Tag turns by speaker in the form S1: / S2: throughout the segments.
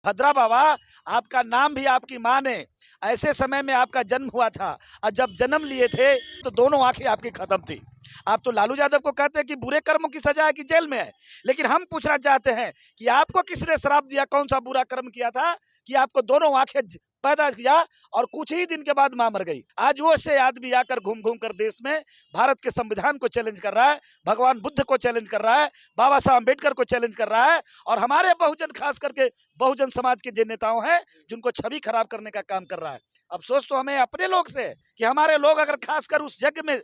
S1: भद्रा बाबा, आपका नाम भी आपकी माँ ने ऐसे समय में आपका जन्म हुआ था और जब जन्म लिए थे तो दोनों आंखें आपकी खत्म थी। आप तो लालू यादव को कहते हैं कि बुरे कर्मों की सजा है कि जेल में है, लेकिन हम पूछना चाहते हैं कि आपको किसने श्राप दिया, कौन सा बुरा कर्म किया था कि आपको दोनों आंखें पैदा किया और कुछ ही दिन के बाद मां मर गई। आज वो से आदमी आकर घूम घूम कर देश में भारत के संविधान को चैलेंज कर रहा है, भगवान बुद्ध को चैलेंज कर रहा है, बाबा साहब अम्बेडकर को चैलेंज कर रहा है और हमारे बहुजन, खास करके बहुजन समाज के जो नेताओं हैं जिनको छवि खराब करने का काम कर रहा है। अफसोस तो हमें अपने लोग से कि हमारे लोग अगर खासकर उस यज्ञ में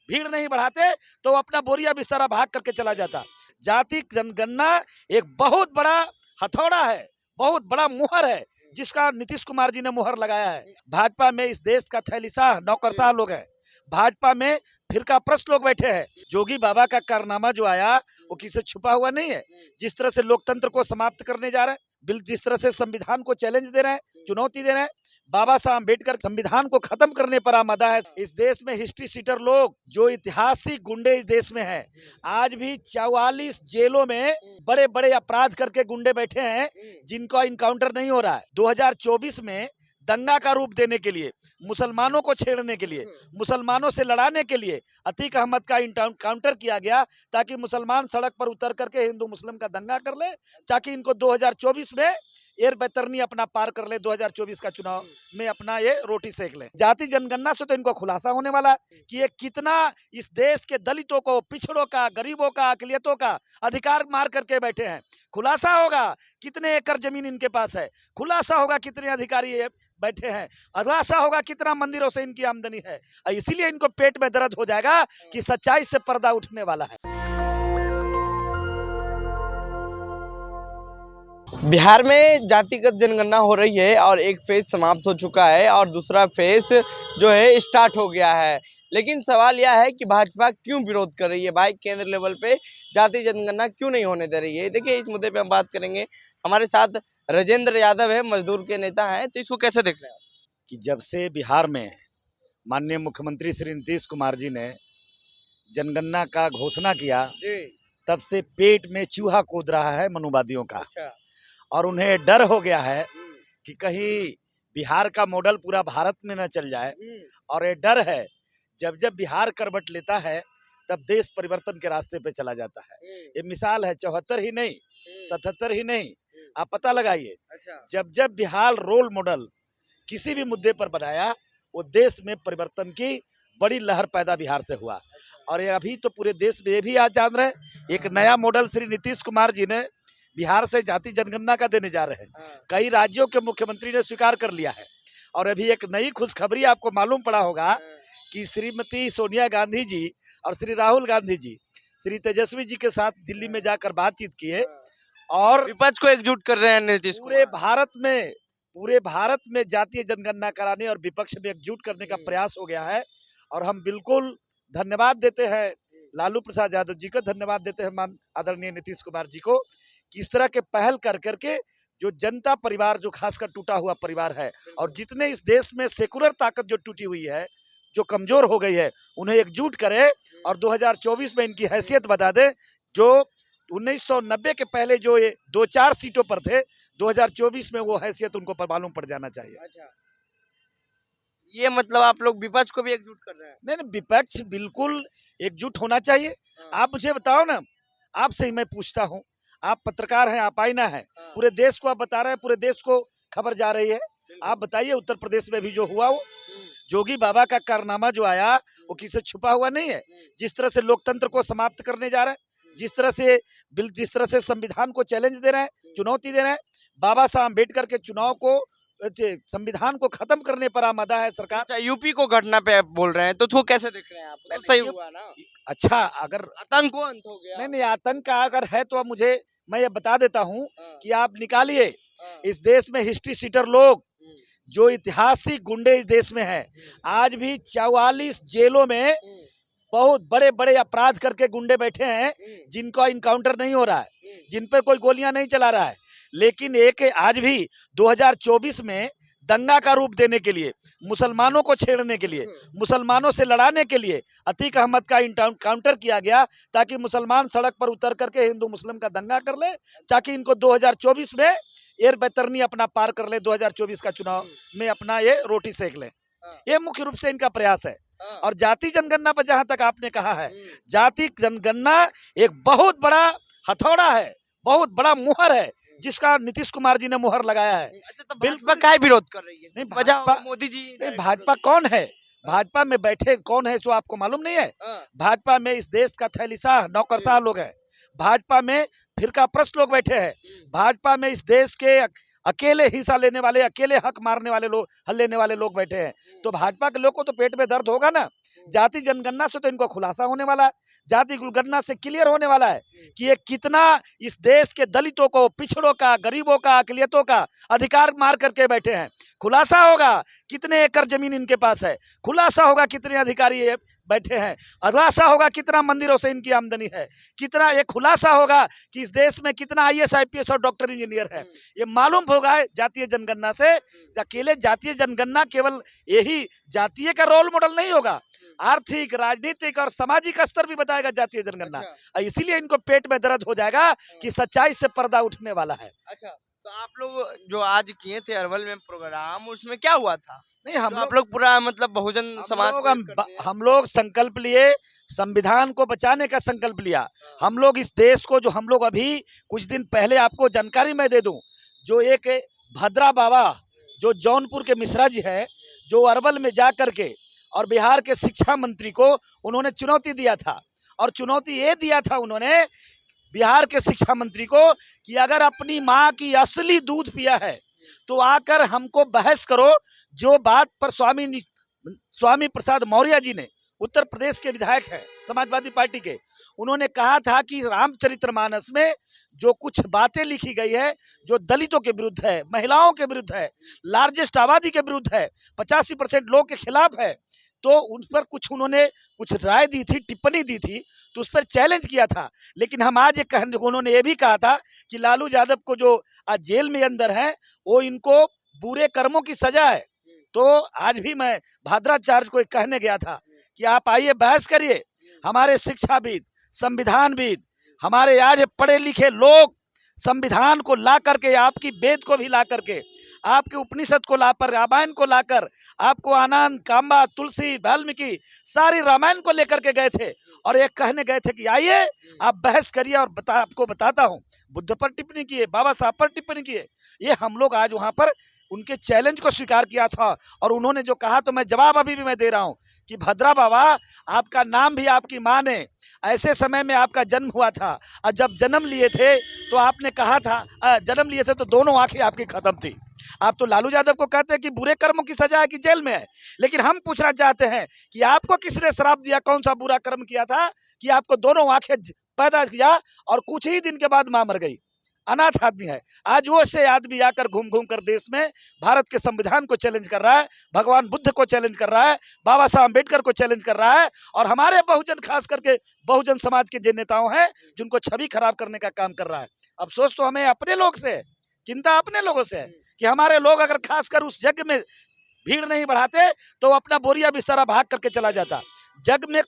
S1: भीड़ नहीं बढ़ाते तो अपना बोरिया बिस्तारा भाग करके चला जाता। जाति जनगणना एक बहुत बड़ा हथौड़ा है, बहुत बड़ा मुहर है जिसका नीतीश कुमार जी ने मुहर लगाया है। भाजपा में इस देश का थैलीशाह नौकरशाह लोग हैं, भाजपा में फिरका प्रस्त लोग बैठे हैं। जोगी बाबा का कारनामा जो आया वो किसी छुपा हुआ नहीं है। जिस तरह से लोकतंत्र को समाप्त करने जा रहे हैं, जिस तरह से संविधान को चैलेंज दे रहे हैं, चुनौती दे रहे हैं, बाबा साहब अम्बेडकर संविधान को खत्म करने पर आमादा है। इस देश में हिस्ट्री सीटर लोग जो ऐतिहासिक गुंडे इस देश में हैं, आज भी 44 जेलों में बड़े बड़े अपराध करके गुंडे बैठे हैं जिनका इनकाउंटर नहीं हो रहा है। 2024 में दंगा का रूप देने के लिए, मुसलमानों को छेड़ने के लिए, मुसलमानों से लड़ाने के लिए अतीक अहमद का इनकाउंटर किया गया ताकि मुसलमान सड़क पर उतर करके हिंदू मुस्लिम का दंगा कर ले, ताकि इनको 2024 में एयर बैतरनी अपना पार कर ले, 2024 का चुनाव में अपना ये रोटी सेक ले। जाति जनगणना से तो इनको खुलासा होने वाला है कि ये कितना इस देश के दलितों को, पिछड़ों का, गरीबों का, अकलियतों का अधिकार मार करके बैठे हैं। खुलासा होगा कितने एकड़ जमीन इनके पास है, खुलासा होगा कितने अधिकारी ये बैठे हैं, खुलासा होगा कितना मंदिरों से इनकी आमदनी है। इसीलिए इनको पेट में दर्द हो जाएगा कि सच्चाई से पर्दा उठने वाला है।
S2: बिहार में जातिगत जनगणना हो रही है और एक फेज समाप्त हो चुका है और दूसरा फेज जो है स्टार्ट हो गया है। लेकिन सवाल यह है कि भाजपा क्यों विरोध कर रही है भाई, केंद्र लेवल पे जाति जनगणना क्यों नहीं होने दे रही है। देखिए, इस मुद्दे पे हम बात करेंगे। हमारे साथ राजेंद्र यादव है, मजदूर के नेता हैं, तो इसको कैसे देख रहे हैं आप?
S1: कि जब से बिहार में माननीय मुख्यमंत्री श्री नीतीश कुमार जी ने जनगणना का घोषणा किया, तब से पेट में चूहा कूद रहा है मनुवादियों का।
S2: अच्छा।
S1: और उन्हें डर हो गया है कि कहीं बिहार का मॉडल पूरा भारत में न चल जाए। और ये डर है, जब जब बिहार करवट लेता है तब देश परिवर्तन के रास्ते पे चला जाता है। ये मिसाल है, 74 ही नहीं, 77 ही नहीं, आप पता लगाइए। जब जब बिहार रोल मॉडल किसी भी मुद्दे पर बनाया, वो देश में परिवर्तन की बड़ी लहर पैदा बिहार से हुआ। और ये अभी तो पूरे देश में ये भी आज जान रहे हैं, एक नया मॉडल श्री नीतीश कुमार जी ने बिहार से जाति जनगणना का देने जा रहे हैं। कई राज्यों के मुख्यमंत्री ने स्वीकार कर लिया है। और अभी एक नई खुशखबरी आपको मालूम पड़ा होगा कि श्रीमती सोनिया गांधी जी और श्री राहुल गांधी जी श्री तेजस्वी जी के साथ दिल्ली में जाकर बातचीत किए और
S2: विपक्ष को एकजुट कर रहे हैं नीतीश
S1: पूरे भारत में जातीय जनगणना कराने और विपक्ष में एकजुट करने का प्रयास हो गया है। और हम बिल्कुल धन्यवाद देते हैं लालू प्रसाद यादव जी को, धन्यवाद देते हैं आदरणीय नीतीश कुमार जी को कि इस तरह के पहल कर करके जो जनता परिवार, जो खासकर टूटा हुआ परिवार है और जितने इस देश में सेकुलर ताकत जो टूटी हुई है, जो कमजोर हो गई है, उन्हें एकजुट करे और 2024 में इनकी हैसियत बता दे। जो 1990 के पहले जो ये 2-4 सीटों पर थे, 2024 में वो हैसियत उनको पर मालूम पड़ जाना चाहिए।
S2: अच्छा, ये मतलब आप लोग विपक्ष को भी एकजुट कर रहे हैं?
S1: नहीं, विपक्ष बिल्कुल एकजुट होना चाहिए। आप मुझे बताओ ना, आपसे ही मैं पूछता हूँ, आप पत्रकार हैं, आप आईना है, पूरे देश को आप बता रहे हैं, पूरे देश को खबर जा रही है। आप बताइए, उत्तर प्रदेश में भी जो हुआ वो जोगी बाबा का कारनामा जो आया वो किसी छुपा हुआ नहीं है। जिस तरह से लोकतंत्र को समाप्त करने जा रहे हैं, जिस तरह से संविधान को चैलेंज दे रहे हैं, चुनौती दे रहे हैं, बाबा साहब अम्बेडकर के चुनाव को, संविधान को खत्म करने पर आमादा है सरकार।
S2: अच्छा, यूपी को घटना पे आप बोल रहे हैं, तो उसको कैसे देख रहे हैं आप? तो सही हुआ ना?
S1: अच्छा, अगर
S2: आतंक को अंत हो गया।
S1: नहीं, आतंक का अगर है तो मैं ये बता देता हूँ कि आप निकालिए इस देश में हिस्ट्री सीटर लोग जो ऐतिहासिक गुंडे इस देश में हैं, आज भी 44 जेलों में बहुत बड़े बड़े अपराध करके गुंडे बैठे हैं जिनका इनकाउंटर नहीं हो रहा है, जिन पर कोई गोलियां नहीं चला रहा है। लेकिन एक आज भी 2024 में दंगा का रूप देने के लिए, मुसलमानों को छेड़ने के लिए, मुसलमानों से लड़ाने के लिए अतीक अहमद का काउंटर किया गया, ताकि मुसलमान सड़क पर उतर करके हिंदू मुस्लिम का दंगा कर ले, ताकि इनको 2024 में एयर बैतरनी अपना पार कर ले, 2024 का चुनाव में अपना ये रोटी सेक ले। ये मुख्य रूप से इनका प्रयास है। और जाति जनगणना पर जहां तक आपने कहा है, जाति जनगणना एक बहुत बड़ा हथौड़ा है, बहुत बड़ा मुहर है, जिसका नीतीश कुमार जी ने मुहर लगाया है।
S2: अच्छा, तो भाजपा काय विरोध कर रही है?
S1: नहीं,
S2: वजह
S1: भाजपा
S2: मोदी जी
S1: नहीं, भाजपा कौन है? भाजपा में बैठे कौन है जो आपको मालूम नहीं है? भाजपा में इस देश का थैलीशाह नौकरशाह लोग हैं। भाजपा में फिरकाप्रस्त लोग बैठे हैं। भाजपा में इस देश के अकेले हिस्सा लेने वाले, अकेले हक मारने वाले लोग, हल लेने वाले लोग बैठे हैं। तो भाजपा के लोग को तो पेट में दर्द होगा ना। जाति जनगणना से तो इनको खुलासा होने वाला है, जाति जनगणना से क्लियर होने वाला है कि ये कितना इस देश के दलितों को, पिछड़ों का, गरीबों का, अकलियतों का अधिकार मार करके बैठे हैं। खुलासा होगा कितने एकड़ जमीन इनके पास है, खुलासा होगा कितने अधिकारी ये बैठे हैं, खुलासा होगा कितना मंदिरों से इनकी आमदनी है, कितना ये खुलासा होगा कि इस देश में कितना आईएएस आईपीएस और डॉक्टर इंजीनियर है। ये मालूम होगा जातीय जनगणना से। अकेले जातीय जनगणना केवल यही जातीय का रोल मॉडल नहीं होगा, आर्थिक, राजनीतिक और सामाजिक स्तर भी बताएगा जातीय जनगणना। इसीलिए इनको पेट में दर्द हो जाएगा कि सच्चाई से पर्दा उठने वाला है।
S2: अच्छा, तो आप लोग जो आज किए थे अरवल में प्रोग्राम, उसमें क्या हुआ था?
S1: नहीं, हम
S2: आप लोग पूरा मतलब बहुजन समाज
S1: हम लोग संकल्प लिए, संविधान को बचाने का संकल्प लिया। हम लोग इस देश को, जो हम लोग अभी कुछ दिन पहले आपको जानकारी मैं दे दूं, जो एक भद्रा बाबा जो जौनपुर के मिश्रा जी है, जो अरवल में जा करके और बिहार के शिक्षा मंत्री को उन्होंने चुनौती दिया था, और चुनौती ये दिया था उन्होंने बिहार के शिक्षा मंत्री को कि अगर अपनी माँ की असली दूध पिया है तो आकर हमको बहस करो। जो बात पर स्वामी प्रसाद मौर्य जी ने, उत्तर प्रदेश के विधायक हैं समाजवादी पार्टी के, उन्होंने कहा था कि रामचरितमानस में जो कुछ बातें लिखी गई है, जो दलितों के विरुद्ध है, महिलाओं के विरुद्ध है, लार्जेस्ट आबादी के विरुद्ध है, 85% लोग के खिलाफ है, तो उन पर कुछ उन्होंने कुछ राय दी थी, टिप्पणी दी थी, तो उस पर चैलेंज किया था। लेकिन हम आज उन्होंने ये भी कहा था कि लालू यादव को जो आज जेल में अंदर है, वो इनको बुरे कर्मों की सजा है। तो आज भी मैं भाद्राचार्य को कहने गया था कि आप आइए, बहस करिए। हमारे शिक्षाविद, संविधानविद, हमारे आज पढ़े लिखे लोग संविधान को ला करके, आपकी वेद को भी ला करके, आपके उपनिषद को लाकर, रामायण को लाकर, आपको आनंद, काम्बा, तुलसी, वाल्मीकि सारी रामायण को लेकर के गए थे, और एक कहने गए थे कि आइए आप बहस करिए, और आपको बताता हूँ, बुद्ध पर टिप्पणी किए, बाबा साहब पर टिप्पणी किए। ये हम लोग आज वहाँ पर उनके चैलेंज को स्वीकार किया था, और उन्होंने जो कहा, तो मैं जवाब अभी भी मैं दे रहा हूँ कि भद्रा बाबा, आपका नाम भी आपकी माँ ने, ऐसे समय में आपका जन्म हुआ था, और जब जन्म लिए थे तो आपने कहा था, जन्म लिए थे तो दोनों आंखें आपकी खत्म थी। आप तो लालू यादव को कहते हैं कि बुरे कर्मों की सजा है कि जेल में है, लेकिन हम पूछना चाहते हैं कि आपको किसने श्राप दिया, कौन सा बुरा कर्म किया था कि आपको दोनों आंखें पैदा किया और कुछ ही दिन के बाद मां मर गई? अनाथ आदमी है। आज वो से आदमी आकर घूम घूम कर देश में भारत के संविधान को चैलेंज कर रहा है, भगवान बुद्ध को चैलेंज कर रहा है, बाबा साहब अम्बेडकर को चैलेंज कर रहा है, और हमारे बहुजन, खास करके बहुजन समाज के जो नेताओं हैं, जिनको छवि खराब करने का काम कर रहा है। अफसोस तो हमें अपने लोग से है, चिंता अपने लोगों से है कि हमारे लोग अगर खासकर उस यज्ञ में भीड़ नहीं बढ़ाते तो अपना बोरिया बिस्तरा भाग करके चला जाता। जग में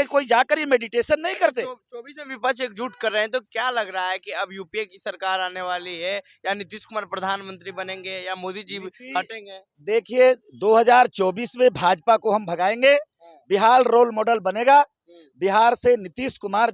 S1: कोई जाकर ये मेडिटेशन नहीं करते।
S2: 24 में विपक्ष एकजुट कर रहे हैं, तो क्या लग रहा है कि अब यूपीए की सरकार आने वाली है, या नीतीश कुमार प्रधानमंत्री बनेंगे, या मोदी जी हटेंगे?
S1: देखिए, 2024 में भाजपा को हम भगाएंगे, बिहार रोल मॉडल बनेगा, बिहार से नीतीश कुमार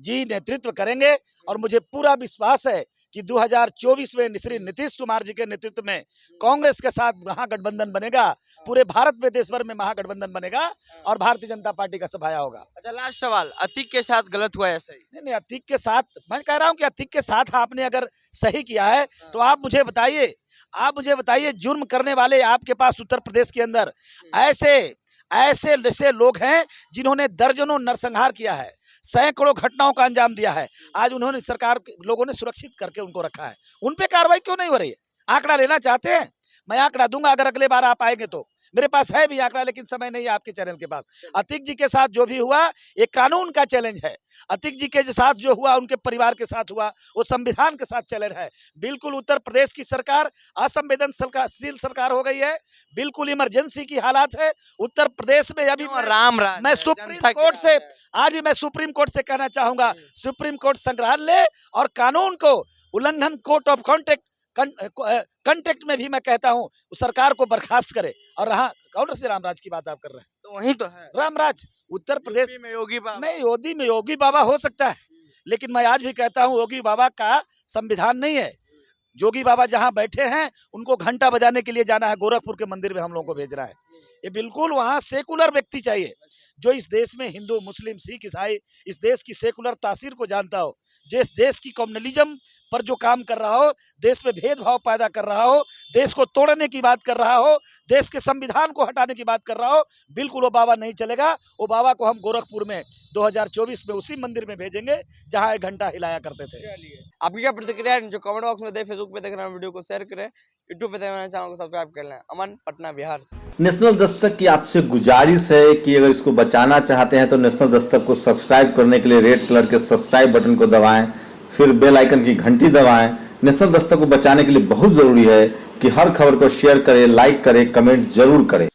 S1: जी नेतृत्व करेंगे, और मुझे पूरा विश्वास है कि 2024 में श्री नीतीश कुमार जी के नेतृत्व में कांग्रेस के साथ महागठबंधन बनेगा, पूरे भारत में, देश भर में महागठबंधन बनेगा, और भारतीय जनता पार्टी का सफाया होगा।
S2: अच्छा, लास्ट सवाल, अतीक के साथ गलत हुआ है सही?
S1: नहीं, अतीक के साथ मैं कह रहा हूं कि अतीक के साथ आपने अगर सही किया है तो आप मुझे बताइए, जुर्म करने वाले आपके पास उत्तर प्रदेश के अंदर ऐसे लोग हैं जिन्होंने दर्जनों नरसंहार किया है, सैकड़ों घटनाओं का अंजाम दिया है। आज उन्होंने, सरकार के लोगों ने सुरक्षित करके उनको रखा है, उन पे कार्रवाई क्यों नहीं हो रही है? आंकड़ा लेना चाहते हैं? मैं आंकड़ा दूंगा अगर अगले बार आप आएंगे तो। मेरे पास है भी आंकड़ा, लेकिन समय नहीं है आपके चैनल के पास। अतीक जी के साथ जो भी हुआ ये कानून का चैलेंज है। अतीक जी के साथ जो हुआ उनके परिवार के साथ हुआ, वो संविधान के साथ चैलेंज है। बिल्कुल उत्तर प्रदेश की सरकार असंवेदनशील सरकार हो गई है, बिल्कुल इमरजेंसी की हालात है उत्तर प्रदेश में। अभी
S2: राम राज
S1: मैं
S2: है,
S1: सुप्रीम
S2: जनता की
S1: कोर्ट
S2: राज
S1: से
S2: है।
S1: आज भी मैं सुप्रीम कोर्ट से कहना चाहूंगा, सुप्रीम कोर्ट संज्ञान ले और कानून को उल्लंघन कोर्ट ऑफ कंटेक्ट में भी मैं कहता हूं सरकार को बर्खास्त करे। और रहा कौन से रामराज की बात आप कर रहे हैं,
S2: तो वही तो है
S1: रामराज उत्तर प्रदेश
S2: यूपी में योगी बाबा।
S1: नहीं, योगी में योगी बाबा हो सकता है, लेकिन मैं आज भी कहता हूं योगी बाबा का संविधान नहीं है। योगी बाबा जहां बैठे हैं उनको घंटा बजाने के लिए जाना है, गोरखपुर के मंदिर में हम लोगों को भेज रहा है। ये बिल्कुल वहां सेकुलर व्यक्ति चाहिए जो इस देश में हिंदू मुस्लिम सिख ईसाई इस देश की सेकुलर तासीर को जानता हो, जो इस देश की कम्युनलिज्म पर जो काम कर रहा हो, देश में भेदभाव पैदा कर रहा हो, देश को तोड़ने की बात कर रहा हो, देश के संविधान को हटाने की बात कर रहा हो, बिल्कुल वो बाबा नहीं चलेगा। वो बाबा को हम गोरखपुर में 2024 में उसी मंदिर में भेजेंगे जहां एक घंटा हिलाया करते थे।
S2: आपकी क्या प्रतिक्रिया है? जो कमेंट बॉक्स में दे, फेसबुक पे देख रहे हैं वीडियो को शेयर करें, यूट्यूब पे देख रहे हैं चैनल को सब्सक्राइब कर लें। अमन, पटना, बिहार से।
S3: नेशनल दस्तक की आपसे गुजारिश है कि अगर इसको बचाना चाहते हैं तो नेशनल दस्तक को सब्सक्राइब करने के लिए रेड कलर के सब्सक्राइब बटन को दबाएं, फिर बेल आइकन की घंटी दबाएं। नेशनल दस्तक को बचाने के लिए बहुत जरूरी है कि हर खबर को शेयर करें, लाइक करें, कमेंट जरूर करें।